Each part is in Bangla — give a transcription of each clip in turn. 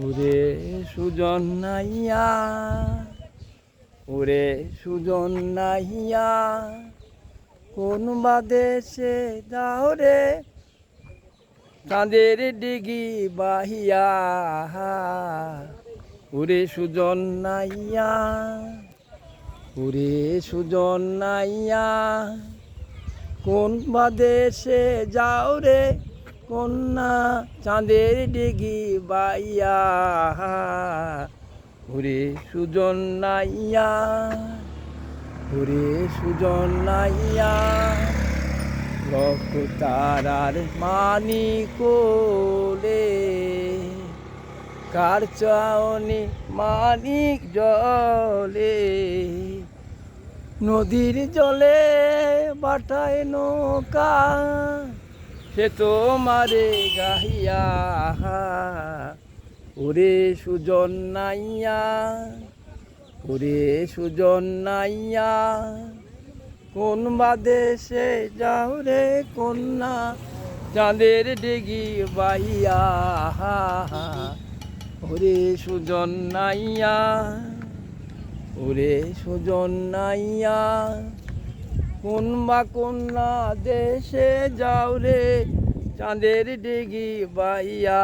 ওরে সুজন নাইয়া, ওরে সুজন নাইয়া, কোন বাদেশে যাও রে চাঁদের ডিগি বাহিয়া। ওরে সুজন নাইয়া, ওরে সুজন নাইয়া, কোন বাদেশে যাও রে কন্যা চাঁদের ডিগি বাইয়া। ওরে সুজন নাইয়া, ওরে সুজন নাইয়া, লক্ষ তারার মানি কোলে কার চাওনি মানিক জলে। নদীর জলে বাটায় নৌকা সে তো মারে গাহিয়া। ওরে সুজন নাইয়া, ওরে সুজন নাইয়া, কোন বাদেশে যাও রে কন্যা চাঁদের ডিগি বাহিয়া। ওরে সুজন নাইয়া, ওরে সুজন নাইয়া, কোন বা কন্যা দেশে যাও রে চাঁদের ডিগি বাইয়া।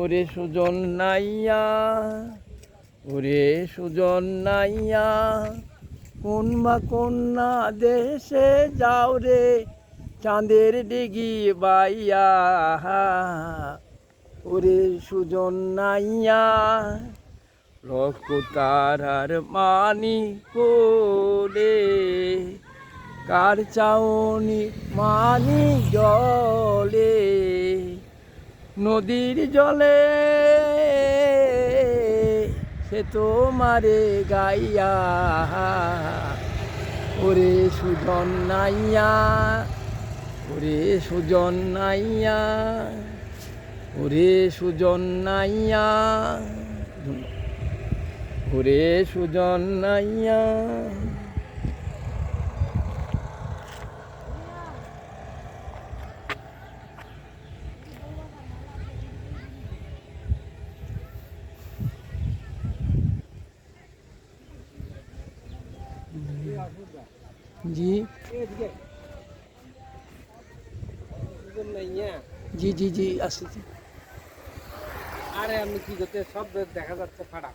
ওরে সুজন নাইয়া, ওরে সুজন নাইয়া, কোন বা কন্যা দেশে যাও রে চাঁদের ডিগি বাইয়া। ওরে সুজন নাইয়া, লক্ষ তারার মানি কোলে কার চাওনি মানি জলে। নদীর জলে সে তো মারে গাইয়া। ওরে সুজন নাইয়া, ওরে সুজন নাইয়া, ওরে সুজন নাইয়া, ওরে সুজন নাইয়া। জি জি জি জি আসছি। আরে আমি কি করতে সব দেখা যাচ্ছে ফাটা।